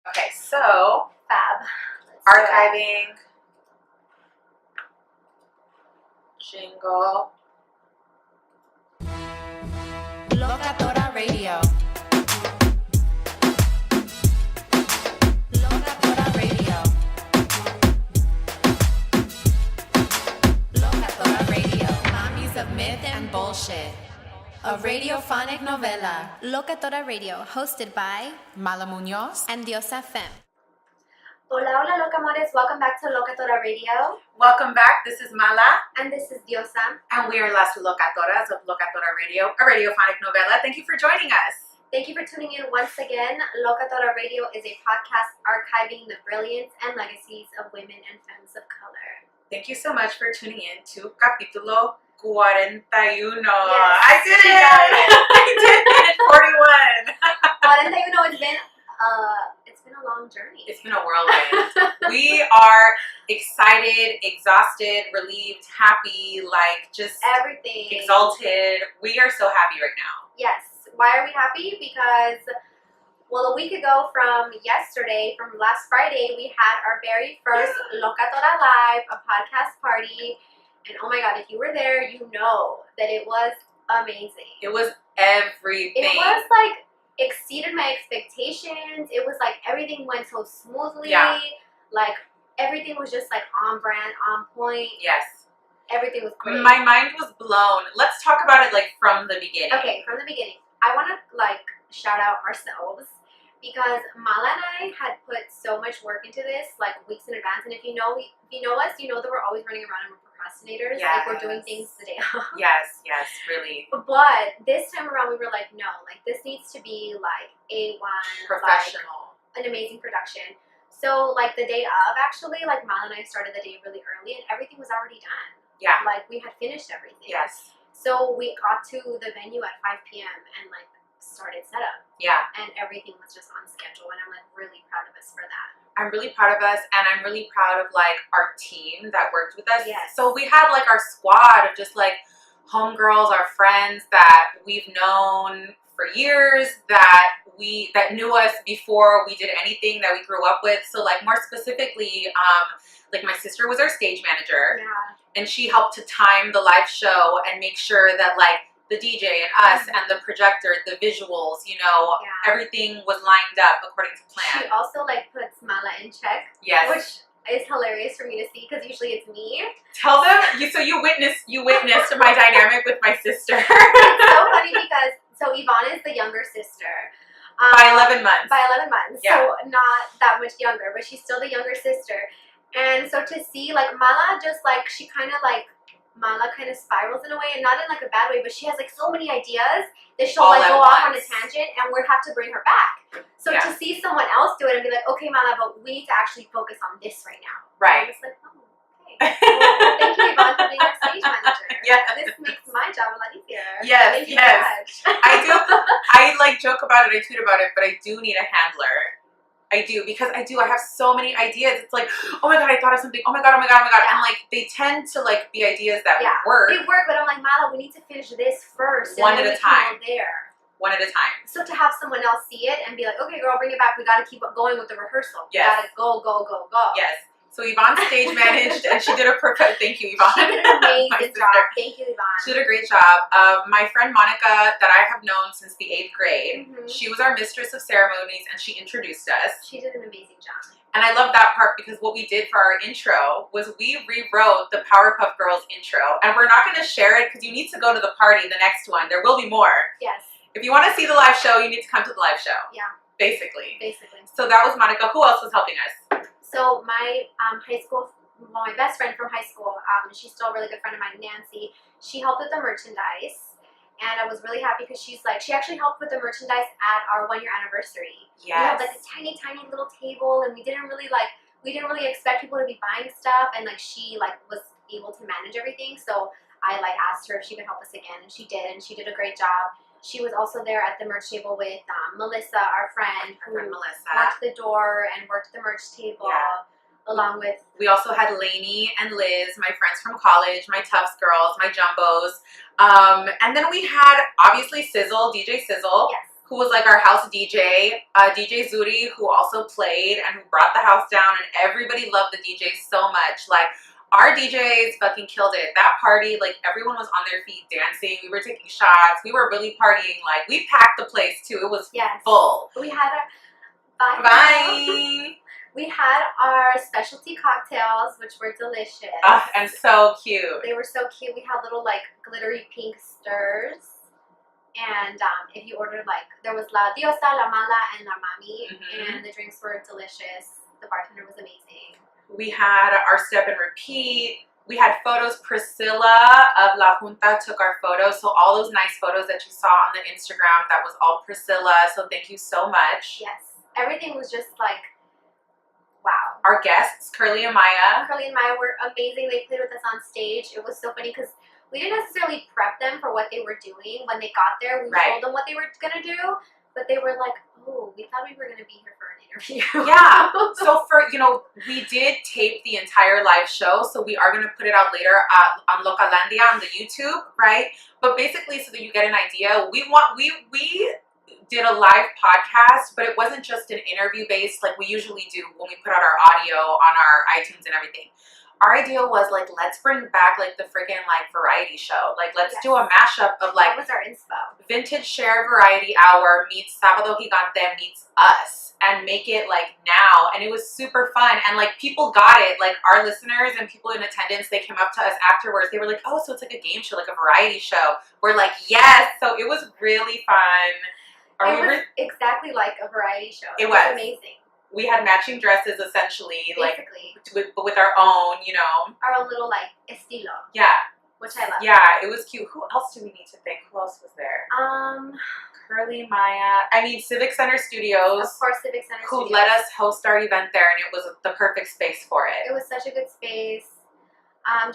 Okay, so Fab. archiving, jingle. Locatora Radio. Locatora Radio. Locatora Radio. Mommies of myth and bullshit. A radiophonic novela. Locatora Radio, hosted by Mala Muñoz and Diosa Fem. Hola, hola, locamores. Welcome back to Locatora Radio. Welcome back. This is Mala. And this is Diosa. And we are Las Locatoras of Locatora Radio, a radiophonic novela. Thank you for joining us. Thank you for tuning in once again. Locatora Radio is a podcast archiving the brilliance and legacies of women and femmes of color. Thank you so much for tuning in to Capitulo 41. Yes, I did it! I did it! 41. 41, it's been a long journey. It's been a whirlwind. We are excited, exhausted, relieved, happy, like just everything. Exalted. We are so happy right now. Yes. Why are we happy? Because, well, a week ago from yesterday, from last Friday, we had our very first Locatora Live, a podcast party. And oh my God, if you were there, you know that it was amazing. It was everything. It was like exceeded my expectations. It was like everything went so smoothly. Yeah. Like everything was just like on brand, on point. Yes. Everything was great. My mind was blown. Let's talk about it like from the beginning. Okay, from the beginning. I want to like shout out ourselves because Mala and I had put so much work into this like weeks in advance. And if you know us, you know that we're always running around and we're procrastinators. Yes. Like we're doing things the day of. Yes, really. But this time around, we were like, no, like this needs to be like A1, Professional. like, an amazing production. So like the day of, actually, like Mal and I started the day really early, and everything was already done. Yeah. Like we had finished everything. Yes. So we got to the venue at 5 p.m. and like started setup. Yeah. And everything was just on schedule, and I'm like really proud of us for that. I'm really proud of us, and I'm really proud of like our team that worked with us. Yes. So we had like our squad of just like homegirls, our friends that we've known for years, that knew us before we did anything, that we grew up with. So like more specifically, like my sister was our stage manager. Yeah. And she helped to time the live show and make sure that like the DJ and us and the projector, the visuals, everything was lined up according to plan. She also like puts Mala in check. Yes. Which is hilarious for me to see because usually it's me. Tell them. So you witnessed my dynamic with my sister. It's so funny because Yvonne is the younger sister. By 11 months. By 11 months. Yeah. So not that much younger, but she's still the younger sister. And so to see like Mala just like Mala kind of spirals in a way, and not in like a bad way, but she has like so many ideas that she'll All like at go off on a once. thantent, and we'll have to bring her back. So Yeah. to see someone else do it and be like, okay, Mala, but we need to actually focus on this right now. Right. And it's like, oh, okay. Well, thank you, Yvonne, for being our stage manager. Yes. This makes my job a lot easier. Yes, Thank you yes. so much. I do. I like joke about it. I tweet about it, but I do need a handler. I do, because I have so many ideas. It's like, oh my God, I thought of something. Oh my God. Yeah. And like they tend to like be ideas that Yeah, work they work, but I'm like, Mala, we need to finish this first. One and then at a we can time. go there. one at a time. So to have someone else see it and be like, okay, girl, bring it back. We got to keep going with the rehearsal. We Yes. got to go. Yes. So Yvonne stage managed, and she did a perfect. Thank you, Yvonne. She did an My amazing sister. job. Thank you, Yvonne. She did a great job. My friend Monica, that I have known since the 8th grade, Mhm. she was our mistress of ceremonies, and she introduced us. She did an amazing job. And I love that part because what we did for our intro was we rewrote the Powerpuff Girls intro. And we're not going to share it because you need to go to the party, the next one. There will be more. Yes, If you want to see the live show, you need to come to the live show. Yeah. Basically. basically. So that was Monica. Who else was helping us? So my my best friend from high school, she's still a really good friend of mine, Nancy. She helped with the merchandise, and I was really happy because she actually helped with the merchandise at our 1-year anniversary. We had like a tiny little table, and we didn't really expect people to be buying stuff, and like she like was able to manage everything. So I like asked her if she could help us again, and she did a great job. She was also there at the merch table with Melissa, our friend, who Melissa. worked the door and worked the merch table. Yeah. Along with, We also had Lainey and Liz, my friends from college, my Tufts girls, my Jumbos. And then we had, obviously, DJ Sizzle, yes, who was like our house DJ, DJ Zuri, who also played and who brought the house down, and everybody loved the DJ so much. Like, our DJs fucking killed it. That party, like, everyone was on their feet dancing. We were taking shots. We were really partying. Like, we packed the place too. It was full. We had our Bye. We had our specialty cocktails, which were delicious. And so cute. They were so cute. We had little like glittery pink stirs. And if you ordered, like, there was La Diosa, La Mala, and La Mami, and the drinks were delicious. The bartender was amazing. We had our step and repeat. We had photos. Priscilla of La Junta took our photos. So all those nice photos that you saw on the Instagram, that was all Priscilla. So thank you so much. Yes. Everything was just like, wow. Our guests, Curly and Maya. Curly and Maya were amazing. They played with us on stage. It was so funny because we didn't necessarily prep them for what they were doing. When they got there, we told them what they were going to do, but they were like, oh, we thought we were going to be here for an interview. Yeah. So for, you know, we did tape the entire live show, so we are going to put it out later on Localandia on the YouTube, right? But basically, so that you get an idea, we did a live podcast, but it wasn't just an interview based like we usually do when we put out our audio on our iTunes and everything. Our idea was like, let's bring back like the friggin' like variety show. Like, let's do a mashup of like, that was our inspo. Vintage Share Variety Hour meets Sábado Gigante meets us, and make it like now. And it was super fun. And like, people got it. Like, our listeners and people in attendance, they came up to us afterwards. They were like, oh, so it's like a game show, like a variety show. We're like, yes. So it was really fun. It was exactly like a variety show. It was amazing. We had matching dresses, essentially, basically, like with our own, you know, our little like estilo. Yeah, which I love. Yeah, it was cute. Who else do we need to thank? Who else was there? Curly, Maya. I mean, Civic Center Studios. Of course, Civic Center Studios. Who let us host our event there, and it was the perfect space for it. It was such a good space.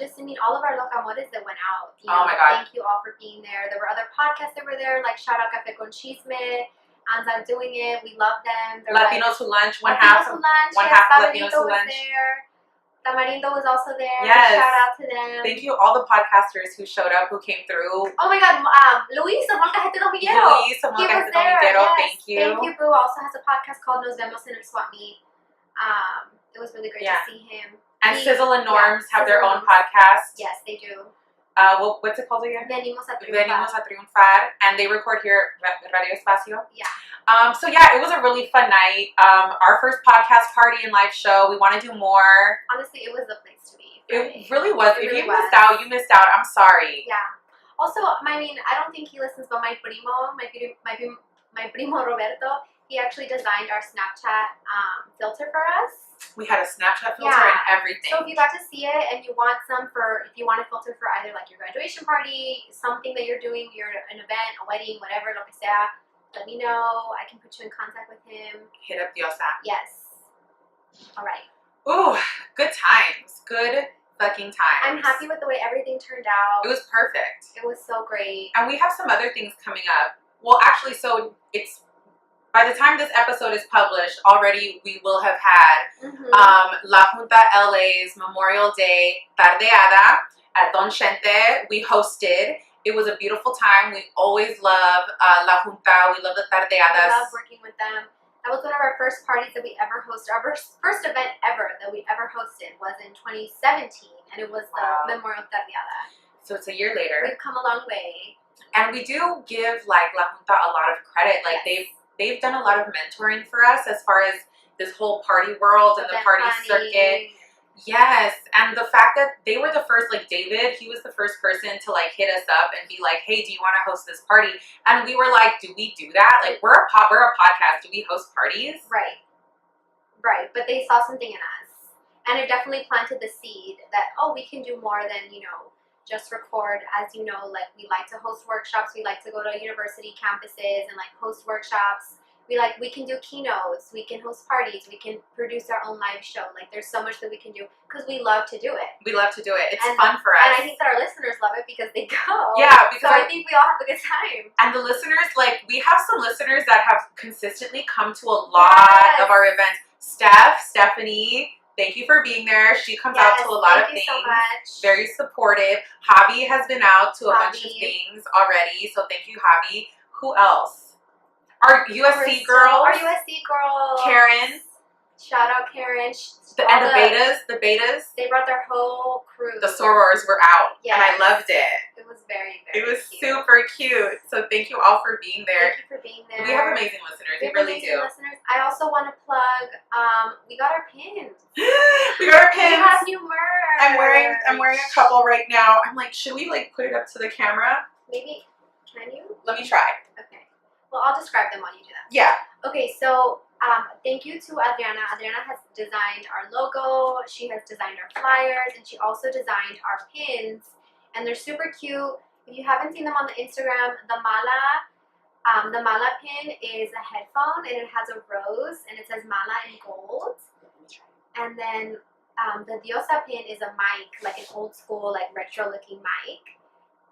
Just to meet all of our locamores that went out. Oh my God. Thank you all for being there. There were other podcasts that were there, like shout out Café con Chisme. I'm doing it. We love them. They're Latinos Who Lunch. One half half of Latinos Who Lunch. There. Tamarindo was also there. Yes. Shout out to them. Thank you all the podcasters who showed up, who came through. Oh my God, Luis, Somos Cajete Domiguero. Luis, Somos Cajete Domiguero. Yes. Thank you. Thank you, Boo. Also has a podcast called Nos Vemos en el Swap Meet. It was really great to see him. And Sizzle and Norms have their own podcast. Yes, they do. What's it called again? Venimos a Triunfar. Venimos a Triunfar. And they record here at Radio Espacio. Yeah. So yeah, it was a really fun night. Our first podcast party and live show. We want to do more. Honestly, it was the place to be. It really was. If you missed out, you missed out. I'm sorry. Yeah. Also, I mean, I don't think he listens, but my primo Roberto, he actually designed our Snapchat filter for us. We had a Snapchat filter and everything. So if you got to see it and you want if you want a filter for either like your graduation party, something that you're doing, an event, a wedding, whatever, lo que sea, let me know. I can put you in contact with him. Hit up Diosa. Yes. All right. Ooh, good times. Good fucking times. I'm happy with the way everything turned out. It was perfect. It was so great. And we have some other things coming up. Well, actually, so it's by the time this episode is published, already we will have had La Junta LA's Memorial Day Tardeada at Don Chente. We hosted. It was a beautiful time. We always love La Junta. We love the Tardeadas. I love working with them. That was one of our first parties that we ever hosted. Our first event ever that we ever hosted was in 2017, and it was the Memorial Tardeada. So it's a year later. We've come a long way. And we do give like La Junta a lot of credit. Like they've done a lot of mentoring for us as far as this whole party world and the party circuit. Yes, and the fact that they were the first, like David, he was the first person to like hit us up and be like, "Hey, do you want to host this party?" And we were like, "Do we do that? Like, we're a podcast. Do we host parties?" Right. But they saw something in us, and it definitely planted the seed that we can do more than just record. As you know, like we like to host workshops. We like to go to university campuses and like host workshops. We can do keynotes, we can host parties, we can produce our own live show. Like there's so much that we can do because we love to do it. We love to do it. It's fun for us. And I think that our listeners love it because they go. Yeah, because I think we all have a good time. And the listeners, like we have some listeners that have consistently come to a lot of our events. Stephanie, thank you for being there. She comes out to a lot of things. So much. Very supportive. Javi has been out to a bunch of things already. So thank you, Javi. Who else? Our USC girls. Our USC girls. Karen. Shout out Karen. And the betas. They brought their whole crew. The sorors were out. Yes. And I loved it. It was very It was cute. super cute. So thank you all for being there. Thank you for being there. We have amazing listeners. We really do. Listeners. I also want to plug, we got our pins. We got our pins. We have new merch. I'm wearing a couple right now. I'm like, should we like put it up to the camera? Maybe. Can you? Let me try. Okay. Well, I'll describe them while you do that. Yeah. Okay, so thank you to Adriana. Adriana has designed our logo. She has designed our flyers, and she also designed our pins. And they're super cute. If you haven't seen them on the Instagram, the Mala pin is a headphone, and it has a rose, and it says Mala in gold. And then the Diosa pin is a mic, like an old school, like retro-looking mic.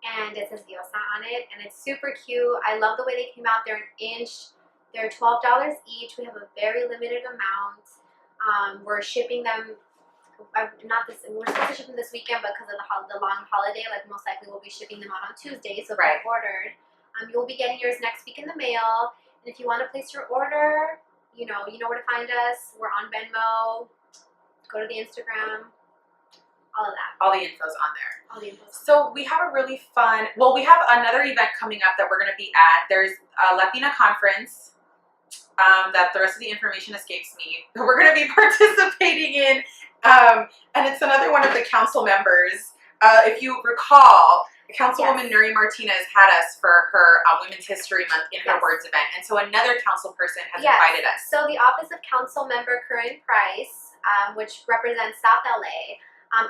And it says Diosa on it, and it's super cute. I love the way they came out. They're an inch. They're $12 each. We have a very limited amount. We're shipping them. We're supposed to ship them this weekend, but because of the long holiday, like most likely we'll be shipping them out on Tuesday. So if you've ordered, you'll be getting yours next week in the mail. And if you want to place your order, you know where to find us. We're on Venmo. Go to the Instagram. All of that. All the info's on there. All the info's on So we have a really fun, well, we have another event coming up that we're going to be at. There's a Latina conference that the rest of the information escapes me. We're going to be participating in, and it's another one of the council members. If you recall, Councilwoman Nuri Martinez had us for her Women's History Month in her Words event, and so another council person has invited us. So the Office of Council Member Corinne Price, which represents South LA,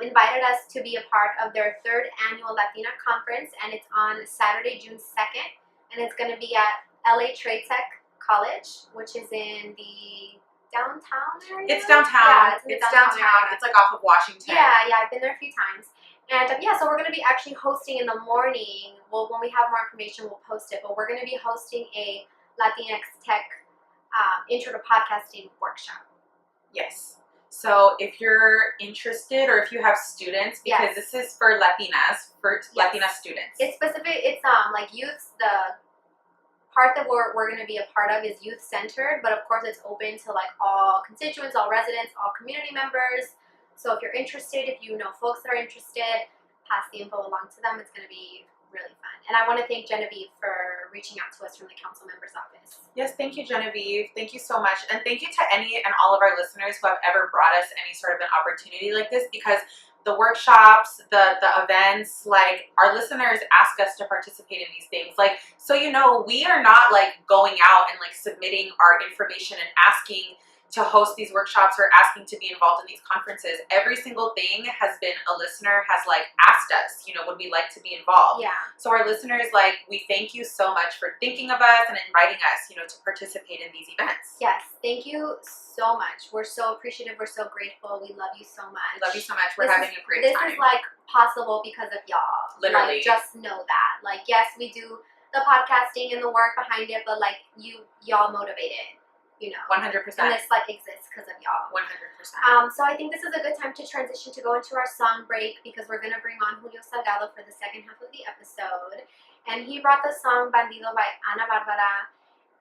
invited us to be a part of their 3rd annual Latina conference, and it's on Saturday, June 2nd, and it's going to be at LA Trade Tech College, which is in the downtown area. It's downtown. Yeah, it's downtown. It's like off of Washington. Yeah, I've been there a few times. And so we're going to be actually hosting in the morning. Well, when we have more information, we'll post it. But we're going to be hosting a Latinx Tech Intro to Podcasting workshop. Yes. So if you're interested, or if you have students, because this is for Latinas, for Latina students. It's specific. It's like youths. The part that we're going to be a part of is youth centered, but of course it's open to like all constituents, all residents, all community members. So if you're interested, if you know folks that are interested, pass the info along to them. It's going to be really fun. And I want to thank Genevieve for reaching out to us from the council member's office. Yes, thank you, Genevieve. Thank you so much. And thank you to any and all of our listeners who have ever brought us any sort of an opportunity like this, because the workshops, the events, like our listeners ask us to participate in these things. Like, so we are not like going out and like submitting our information and asking to host these workshops or asking to be involved in these conferences. Every single thing has been a listener has like asked us, would we like to be involved? Yeah. So our listeners, like, we thank you so much for thinking of us and inviting us, to participate in these events. Yes, thank you so much. We're so appreciative. We're so grateful. We love you so much. We love you so much. We're having a great time. This is like possible because of y'all. Literally. Like, just know that. Like, yes, we do the podcasting and the work behind it, but like y'all motivate it. 100%. And this like exists because of y'all. 100%. So I think this is a good time to transition to go into our song break, because we're gonna bring on Julio Salgado for the second half of the episode, and he brought the song "Bandido" by Ana Barbara.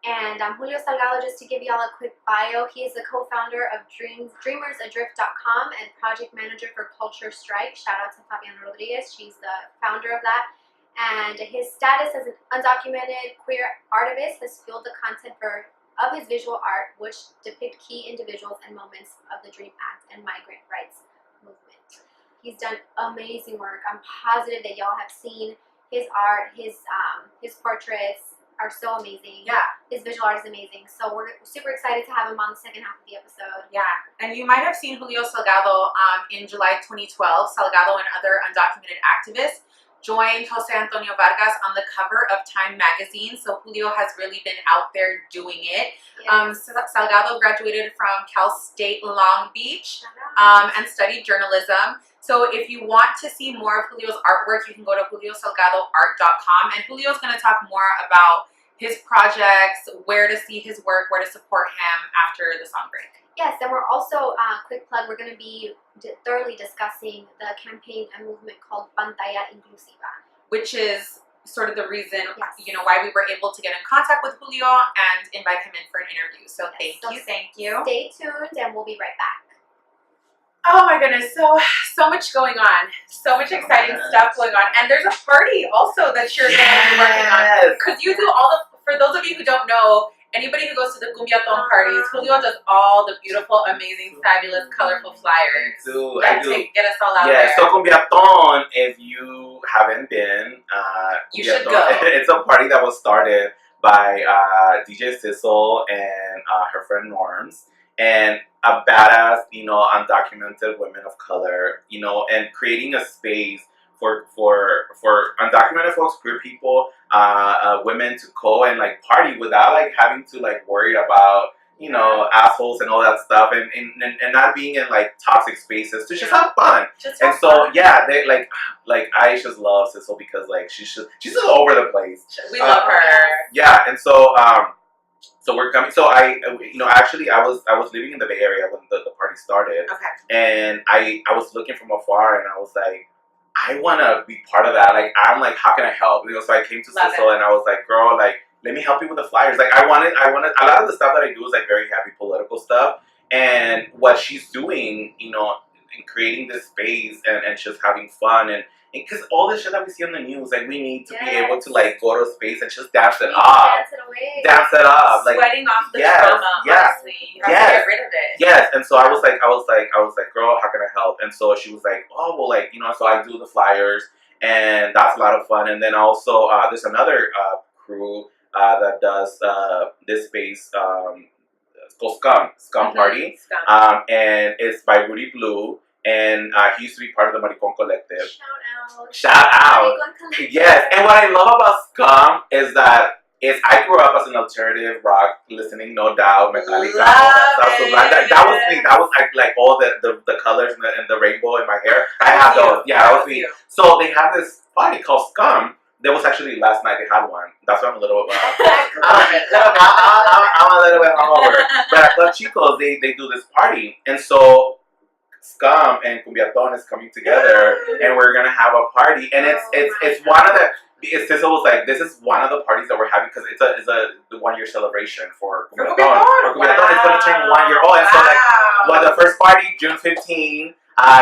And Julio Salgado, just to give y'all a quick bio, he is the co-founder of DreamersAdrift.com and project manager for Culture Strike. Shout out to Fabiana Rodriguez. She's the founder of that. And his status as an undocumented queer artivist has fueled the content of his visual art, which depict key individuals and moments of the DREAM Act and migrant rights movement. He's done amazing work. I'm positive that y'all have seen his art. His portraits are so amazing. Yeah. His visual art is amazing. So we're super excited to have him on the second half of the episode. Yeah. And you might have seen Julio Salgado in July 2012. Salgado and other undocumented activists joined Jose Antonio Vargas on the cover of Time magazine. So Julio has really been out there doing it. Yes. Salgado graduated from Cal State Long Beach and studied journalism. So if you want to see more of Julio's artwork, you can go to juliosalgadoart.com, and Julio's going to talk more about his projects, where to see his work, where to support him after the song break. Yes, and we're also, quick plug, we're going to be thoroughly discussing the campaign and movement called Pantalla Inclusiva. Which is sort of the reason, Yes. why we were able to get in contact with Julio and invite him in for an interview. So thank you. Stay tuned, and we'll be right back. Oh my goodness, so much going on. So much exciting stuff going on. And there's a party also that you're going to be working on. Because you do for those of you who don't know, anybody who goes to the Cumbiaton parties, Julio does all the beautiful, amazing, fabulous, colorful flyers. I do. Get us all out there. Yeah, so Cumbiaton, if you haven't been, You should go. It's a party that was started by DJ Sissel and her friend Norms, and a badass, undocumented women of color, and creating a space for undocumented folks, queer people, women to go and like party without like having to like worry about assholes and all that stuff, and not being in like toxic spaces to just have fun. They like I just love Sissel because like she's just all over the place. We love her. Yeah, and so we're coming. So actually I was living in the Bay Area when the party started. Okay. And I was looking from afar, and I was like, I want to be part of that. Like, I'm like, how can I help? So I came to Sissel, and I was like, girl, like, let me help you with the flyers. Like, I wanted, a lot of the stuff that I do is like very heavy political stuff. And what she's doing, in creating this space and just having fun, and because all the shit that we see on the news, like, we need to be able to like go to a space and just dance it up. Dance it up. Like, sweating off the trauma, honestly. You have to get rid of it. Yes. And so I was like, girl, how can I help? And so she was like, oh, well, like, so I do the flyers, and that's a lot of fun. And then also, there's another crew that does this space, it's called Scum Party. Scum. And it's by Rudy Blue. And he used to be part of the Maricon Collective. Shout out. Yes. And what I love about Scum is that I grew up as an alternative rock listening, no doubt, Metallica, that was me. That was like all the colors and the rainbow in my hair. I have those. Yeah, that was me. So they have this party called Scum. There was actually last night they had one. That's why I'm a little bit. I'm a little bit hungover. But at Club Chicos, they do this party, and so Scum and Cumbiaton is coming together, and we're gonna have a party, and it's one of the. Sissel was like, this is one of the parties that we're having because it's the 1 year celebration for Cumbiaton. Cumbiaton is gonna turn 1 year old, and so like, the first party June 15.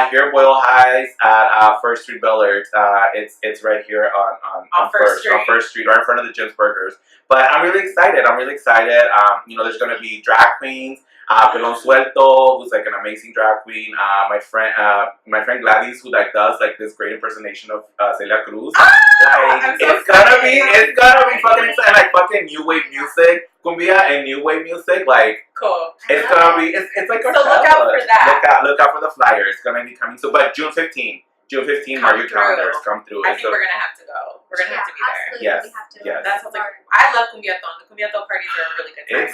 Here at Boyle Heights at First Street Billards. It's right here on First Street, right in front of the Jim's Burgers. But I'm really excited. There's going to be drag queens. Pelon Suelto, who's like an amazing drag queen. My friend Gladys, who like does like this great impersonation of Celia Cruz. It's gonna be fucking exciting. Like fucking new wave music, cumbia and new wave music. Like cool. It's gonna be. It's like so look out for that. Look out for the flyer. It's gonna be coming soon. But June 15. Mark your calendars. Come through. I think we're gonna have to go. We're gonna have to be there. Yes. Yes. That sounds like I love Cumbiaton. The Cumbiaton parties are a really good time.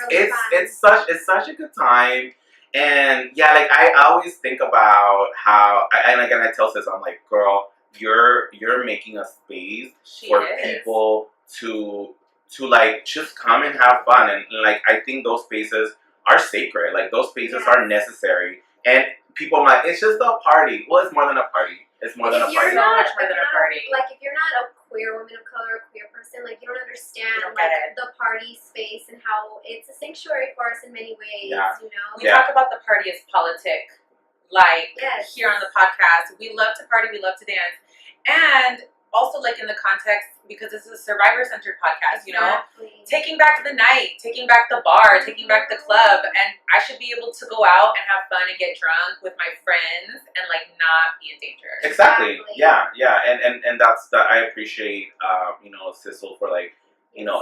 It's such a good time. And yeah, like I always think about how and again I tell Sis, I'm like, girl, you're making a space for people to like just come and have fun, and like I think those spaces are sacred. Like those spaces are necessary. And people might, it's just a party. Well, it's more than a party. It's more than a party. So much more than a party. Like if you're not a queer woman of color, a queer person, like you don't understand the party space and how it's a sanctuary for us in many ways. Yeah. We talk about the party as politic. Like here on the podcast, we love to party, we love to dance, and also like in the context because this is a survivor-centered podcast, taking back the night, taking back the bar, taking back the club, and I should be able to go out and have fun and get drunk with my friends and like not be in danger. Exactly. Yeah. And that's that. I appreciate Sissel for like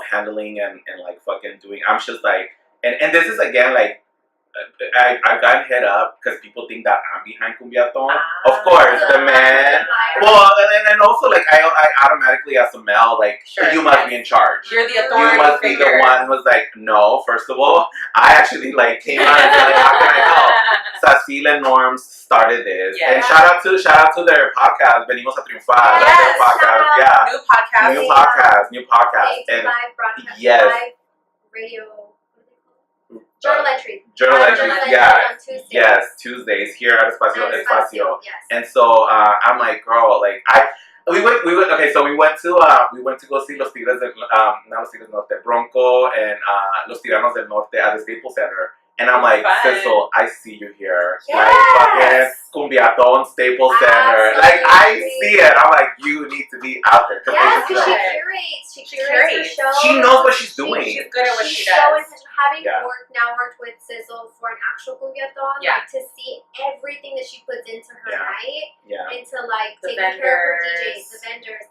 handling and like fucking doing. I'm just like and this is again like. I've gotten hit up because people think that I'm behind Cumbiaton. Of course, the man. Well, and also like I automatically as a male like you must be in charge. You're the authority. You must be the one who's like no. First of all, I actually like came out and said like, how can I help? Cecile and Norms started this, and shout out to their podcast, Venimos a Triunfar. Yes, podcast, new podcast, and live broadcast, live radio. Journal entries, yes, Tuesdays here at Espacio. And so I'm like, girl, like Okay, so we went to go see Los Tigres del, not Los Tigres Norte, Bronco and Los Tiranos del Norte at the Staples Center. And I'm like, Cecil, I see you here. Yes. Like, fucking Cumbiaton, Staples Center. Like, I see it. I'm like, you need to be out there. Yes, because she curates. She curates her shows. She knows what she's doing. She's good at what she so does. intentional. Having worked with Sizzle for an actual Cumbiaton, like to see everything that she puts into her night, into like the taking care of her DJs, the vendors,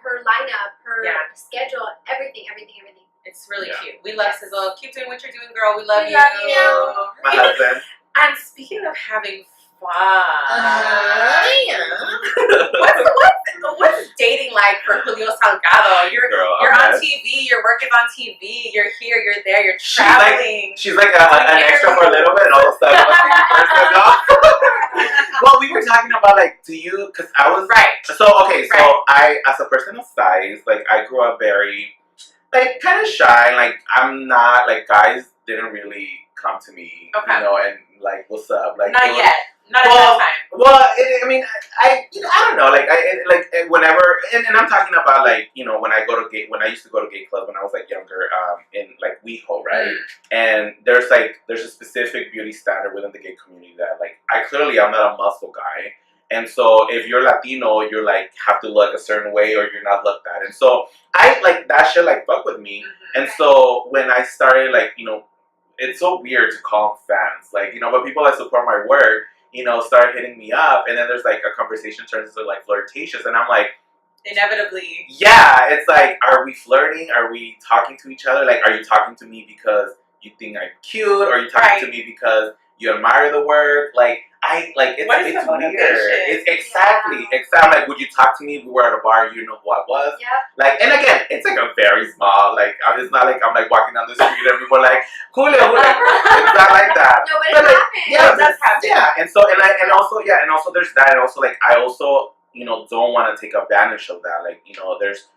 her lineup, her schedule, everything. It's really cute. We love Sizzle. Keep doing what you're doing, girl. We love you. My husband. And speaking of having fun, what's dating like for Julio Salgado? You're on TV. Your work is on TV. You're here. You're there. You're traveling. She's like an extra for a little bit, and all of a sudden, well, we were talking about like, do you? Because I was So I, as a person of size, like I grew up very, like, kind of shy. Like I'm not like guys didn't really come to me, you know, and like, what's up? Like not yet. Not at that time. Well, I don't know. Like, whenever, and I'm talking about like, you know, when I used to go to gay clubs when I was like younger, in like WeHo, right? And there's a specific beauty standard within the gay community that like, I'm not a muscle guy. And so if you're Latino, you're like, have to look a certain way or you're not looked at. And so I like that shit like fuck with me. And so when I started like, you know, it's so weird to call them fans, like, you know, but people that support my work, you know, start hitting me up, and then there's like a conversation turns into like flirtatious, and I'm like, inevitably, it's like, are we flirting? Are we talking to each other? Like, are you talking to me because you think I'm cute, or are you talking to me because you admire the work? Like, it's weird. It's exactly. Like, would you talk to me? We were at a bar. You know who I was. Like, and again, it's like a very small. Like, it's not like I'm like walking down the street and people are like, Julio. It's not like that. No, but it happens. Yeah, it does happen. Yeah, and so and also there's that, and also like I also, you know, don't want to take advantage of that. Like, you know, there's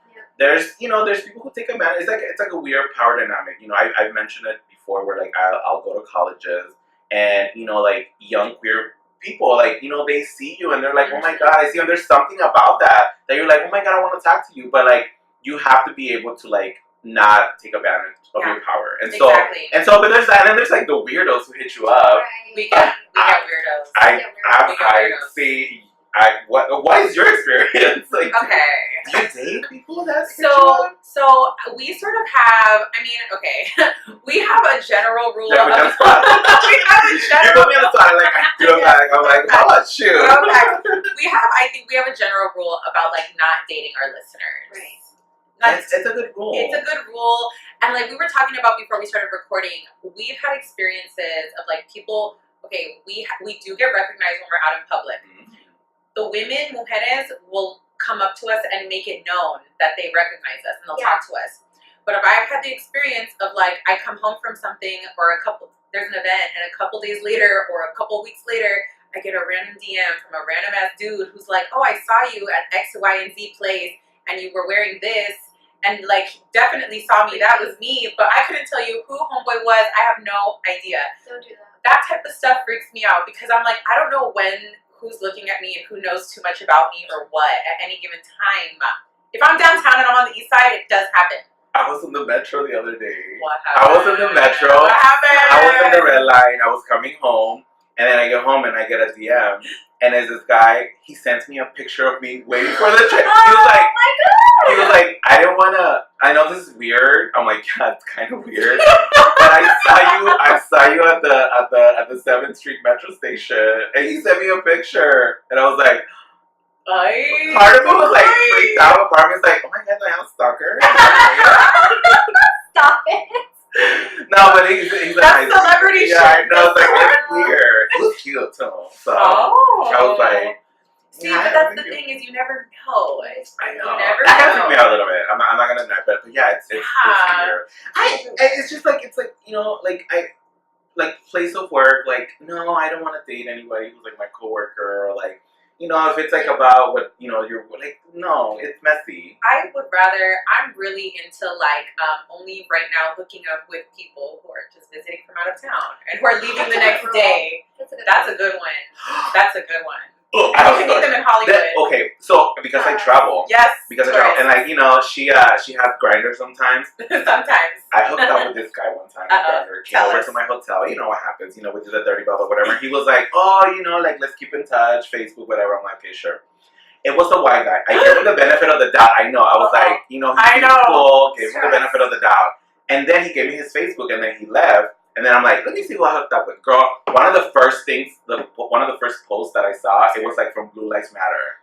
people who take advantage. It's like a weird power dynamic. You know, I've mentioned it before where like I'll go to colleges. And, you know, like, young queer people, like, you know, they see you and they're like, oh my God, I see you. And there's something about that you're like, oh my God, I want to talk to you. But, like, you have to be able to, like, not take advantage of your power. And so, but there's that. And then there's, like, the weirdos who hit you up. We get weirdos. What is your experience? Like, do you date people that So we sort of have, we have a general rule of... You put me on the spot, like, I feel like, I'm like, how about you? I think we have a general rule about, like, not dating our listeners. Right. It's a good rule. It's a good rule. And, like, we were talking about before we started recording, we've had experiences of, like, people, we do get recognized when we're out in public. The women, mujeres, will come up to us and make it known that they recognize us and they'll talk to us. But if I've had the experience of like, I come home from something or there's an event and a couple days later or a couple weeks later, I get a random DM from a random ass dude who's like, oh, I saw you at X, Y, and Z place and you were wearing this and like definitely saw me. That was me, but I couldn't tell you who homeboy was. I have no idea. Don't do that. That type of stuff freaks me out because I'm like, I don't know who's looking at me and who knows too much about me or what at any given time. If I'm downtown and I'm on the east side, it does happen. I was in the metro the other day. What happened? I was in the metro. What happened? I was in the red line. I was coming home. And then I get home and I get a DM. And there's this guy, he sends me a picture of me waiting for the train. He was like, I know this is weird. I'm like, yeah, it's kind of weird. But I saw you at the 7th Street Metro Station. And he sent me a picture. And I was like, part of me was like freaked out. Part of me was like, oh my God, I am a stalker. Stop it. No, but he's a nice celebrity shit. Yeah, I know. It's weird. It was cute too. So I was like, see, but that's the thing is you never know. I know. You never that know. freaked me out a little bit. I'm not gonna deny, but yeah, it's weird. It's just like you know, like place of work. Like, no, I don't want to date anybody who's like my coworker or like. You know, if it's like about what, you know, you're like, no, it's messy. I'm really into like, only right now hooking up with people who are just visiting from out of town and who are leaving the next day. That's a good one. That's a good one. Oh, I can meet them in Hollywood. Okay, so because I travel. Yes. Because I travel, and like she has Grindr sometimes. Sometimes. I hooked up with this guy one time. Grindr came over to my hotel. You know what happens? We did the dirty bubble, whatever. He was like, oh, like let's keep in touch, Facebook, whatever. I'm like, okay, sure. It was a white guy. I gave him the benefit of the doubt. I know. I was like, he's cool. Gave him the benefit of the doubt. And then he gave me his Facebook, and then he left. And then I'm like, let me see who I hooked up with. Girl, one of the first posts that I saw, it was like from Blue Lives Matter.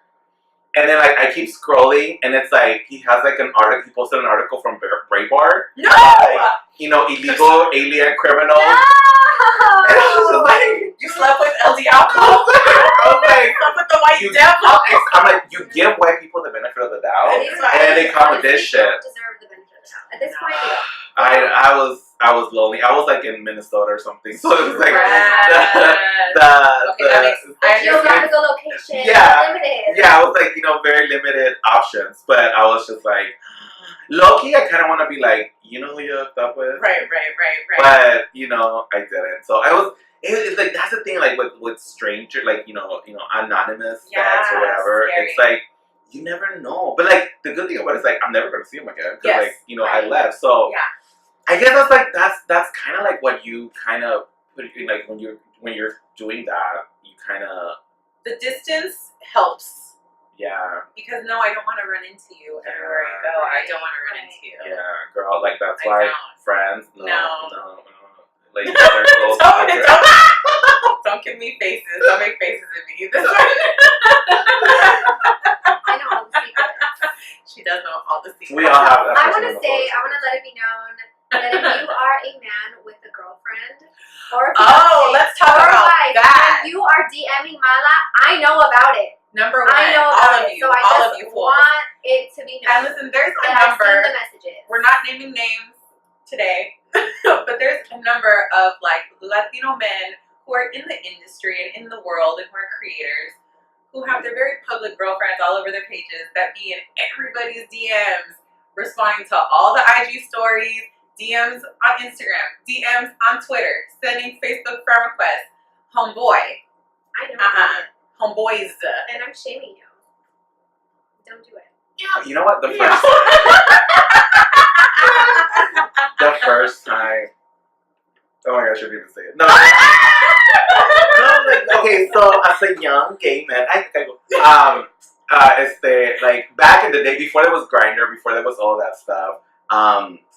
And then like I keep scrolling, and it's like he has like an article. He posted an article from Breitbart. No. Illegal alien criminals. No. And I was just like, you slept with LD alcohol. I was like, slept with the white devil. I'm like, you give white people the benefit of the doubt, and then they come with this shit. Don't deserve the benefit of the doubt. At this point, they don't. I was lonely. I was like in Minnesota or something, so it was like the geographical location. Yeah, Limited. yeah. I was like very limited options, but I was just like low key. I kind of want to be like who you hooked up with, right. But I didn't. So I was. It's like that's the thing. Like with stranger, like anonymous sex or whatever. Scary. It's like you never know. But like the good thing about it is like I'm never gonna see him again because I left. So yeah. I guess that's kind of like what you kind of put in, like when you're doing that, you kind of the distance helps. Yeah. Because no, I don't want to run into you everywhere I go. I don't want to run into you. Yeah, girl. Like that's why friends. No. Like don't give me faces. Don't make faces at me. This I know all the secrets. She does know all the secrets. We all have that. I want to let it be known that if you are a man with a girlfriend or a fiance, let's talk about wife, that. and you are DMing Mala, I know about it. Number one, I know all about of it. you, So I all just of you fools. want it to be known. And listen, there's a I've number. seen the messages. We're not naming names today, but there's a number of like Latino men who are in the industry and in the world and who are creators who have their very public girlfriends all over their pages that be in everybody's DMs, responding to all the IG stories, DMs on Instagram, DMs on Twitter, sending Facebook friend requests. Homeboy. I know about it. Homeboys. And I'm shaming you. Don't do it. Yeah. You know what? The first time. Oh my gosh, I shouldn't even say it. No. Okay, so as a young gay man, like back in the day, before there was Grindr, before there was all that stuff,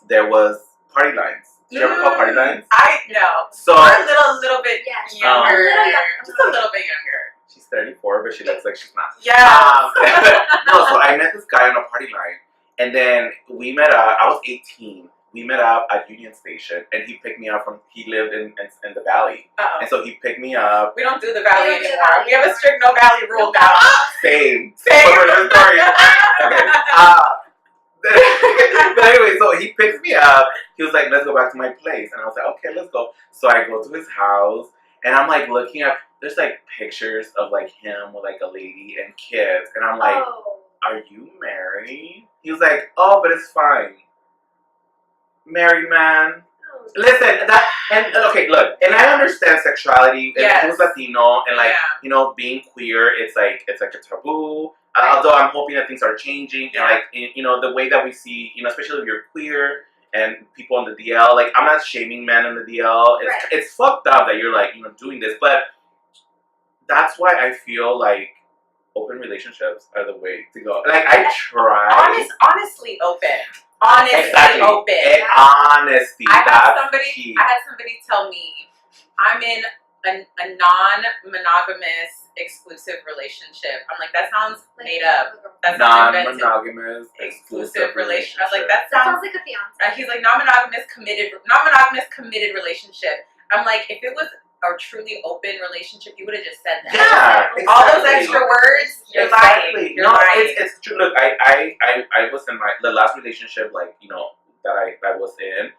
there was party lines. Did you ever call party lines? I know. So we're a little bit younger. A little younger. Just a little bit younger. She's 34, but she looks like she's not. Yeah. No, so I met this guy on a party line, and then we met up. I was 18. We met up at Union Station, and he picked me up he lived in the Valley. Uh-oh. And so he picked me up. We don't do the Valley anymore. We have a strict no Valley rule now. Same. Same. Story. Okay. But anyway, so he picks me up. He was like, let's go back to my place. And I was like, okay, let's go. So I go to his house, and I'm like looking up. There's like pictures of like him with like a lady and kids. And I'm like, are you married? He was like, oh, but it's fine. Married man. Listen, okay, look, and I understand sexuality, and he was Latino, and like, being queer, it's like a taboo. Although I'm hoping that things are changing, and like, the way that we see, especially if you're queer and people on the DL, like, I'm not shaming men on the DL. It's fucked up that you're like, doing this, but that's why I feel like open relationships are the way to go. Like, I try. Honestly open. Honestly open. And honesty. I had somebody tell me I'm in a non-monogamous exclusive relationship. I'm like, that sounds made up. That's non-monogamous exclusive relationship. I was like, that sounds like a fiance. He's like, non-monogamous committed relationship. I'm like, if it was a truly open relationship, you would have just said that. Yeah, exactly. All those extra words, you're lying. You're lying. It's true. Look, I was in the last relationship, like, that I was in.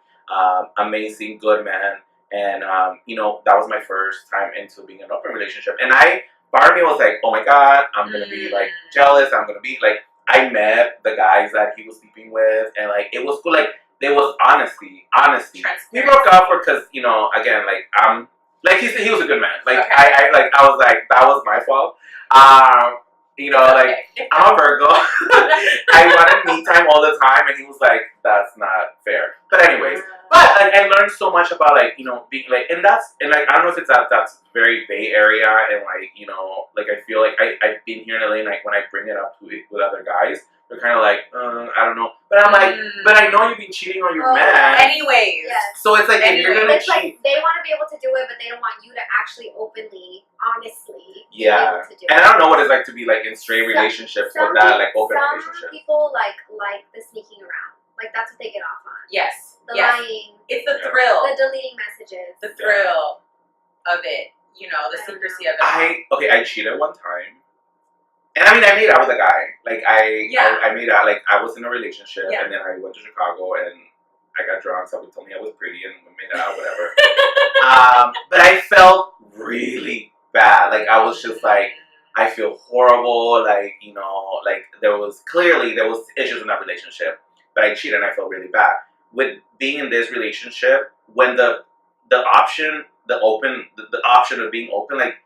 Amazing, good man. And, that was my first time into being in an open relationship. And part of me was like, oh my God, I'm going to be, like, jealous. I'm going to be, like, I met the guys that he was sleeping with. And, like, it was cool. Like, there was honesty. We broke up because, again, like, like he was a good man. Like, okay. I was like, that was my fault. You know, like, I'm a Virgo. I wanted me time all the time, and he was like, that's not fair. But anyways, but like, I learned so much about, like, you know, being like, and like, I don't know if it's that's very Bay Area, and like, you know, like, I feel like I've been here in LA, and like, when I bring it up with other guys, they're kind of like, I don't know. But I'm like, but I know you've been cheating on your man. Anyways. Yes. So it's like, if you're gonna It's cheat. like they want to be able to do it, but they don't want you to actually openly, honestly, be Yeah. able to do And it. I don't know what it's like to be like in straight relationships with that, like open relationship. Some people like the sneaking around. Like that's what they get off on. Yes. The yes. lying. It's the thrill. The deleting messages. The thrill of it. You know, the secrecy of it. I cheated one time. And I mean, I made out with a guy. Like, I made out, like, I was in a relationship, and then I went to Chicago, and I got drunk, so he told me I was pretty, and we made out, whatever. But I felt really bad. Like, I was just like, I feel horrible. Like, you know, like, there was issues in that relationship, but I cheated, and I felt really bad. With being in this relationship, when the option of being open, like,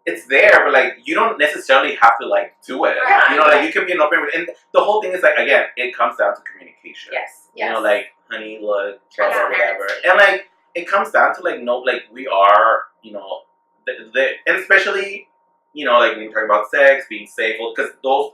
it's there, but like you don't necessarily have to like do it. Right. You know, like you can be an open, and the whole thing is like, again, it comes down to communication. Yes. You know, like, honey, look, blah, blah, whatever, and like it comes down to like, no, like we are, you know, and especially, you know, like when you're talking about sex, being safe, because those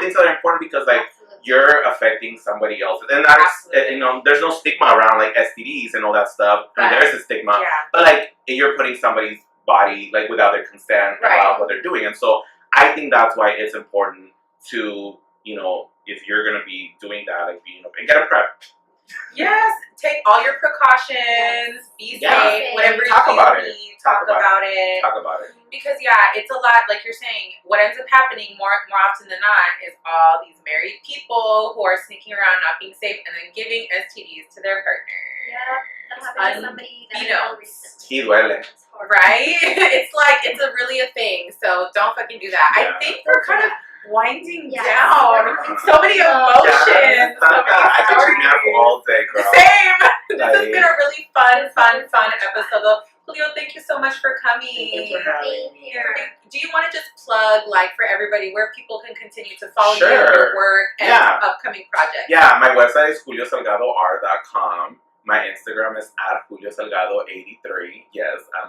things are important because like you're affecting somebody else, and that's you know, there's no stigma around like STDs and all that stuff. I mean, there's a stigma, but like you're putting somebody's body like without their consent about what they're doing, and so I think that's why it's important to, you know, if you're gonna be doing that, like being open, get a prep. Yes, take all your precautions. Be safe. Whatever Talk you about need, talk about it. Talk about it. Because it's a lot. Like you're saying, what ends up happening more often than not is all these married people who are sneaking around, not being safe, and then giving STDs to their partner. Yeah, that happened to somebody that I know recently. Right? It's really a thing. So don't fucking do that. I think we're kind of winding down. So many emotions. I could be mad for all day, girl. Same. This has been a really fun episode. Julio, thank you so much for coming. Thank you for being here. Do you want to just plug, like, for everybody where people can continue to follow you, your work, and upcoming projects? Yeah, my website is juliosalgador.com. My Instagram is @juliosalgado83. Yes, I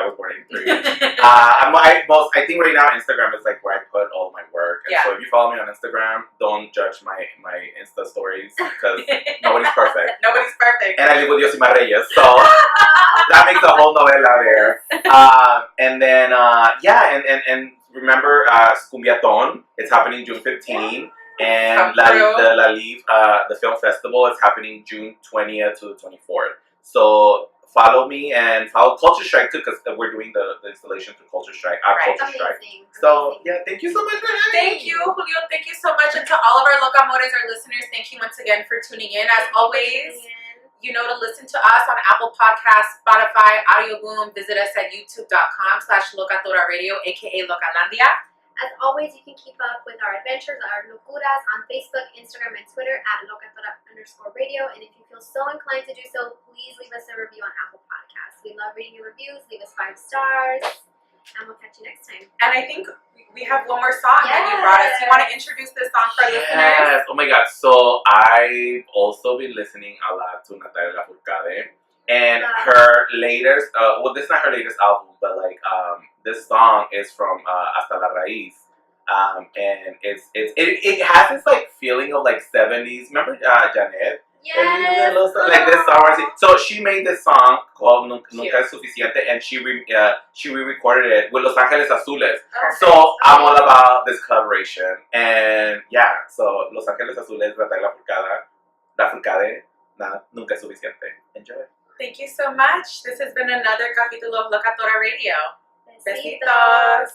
was born in 83. I think right now Instagram is like where I put all my work. And so if you follow me on Instagram, don't judge my Insta stories because nobody's perfect. Nobody's perfect. And I live with Yosima Reyes, so that makes a whole novela there. And then and remember Cumbiaton. It's happening June 15. And the film festival is happening June 20th to the 24th. So follow me and follow Culture Strike too, because we're doing the installation through Culture Strike. Culture Strike. So thank you so much for having me. Thank you, Julio. Thank you so much, and to all of our Locamores, our listeners, thank you once again for tuning in. As always, you know to listen to us on Apple Podcasts, Spotify, Audio Boom. Visit us at youtube.com/Locatora Radio, aka Localandia. As always, you can keep up with our adventures, our locuras, on Facebook, Instagram, and Twitter at Locatora_radio. And if you feel so inclined to do so, please leave us a review on Apple Podcasts. We love reading your reviews. Leave us 5 stars. And we'll catch you next time. And I think we have one more song that you brought us. You want to introduce this song for listeners? Yes. Oh my God. So I've also been listening a lot to Natalia Lafourcade. And her latest, this is not her latest album, but like this song is from Hasta la Raíz, and it has this like feeling of like 70s. Remember Janet? Yes. Like this song. So she made this song called Nunca es Suficiente, and she re-recorded it with Los Ángeles Azules. So I'm all about this collaboration, and so Los Ángeles Azules, Natalia Lafourcade, Nunca es Suficiente. Enjoy. Thank you so much. This has been another Capitulo of Locatora Radio. Besitos.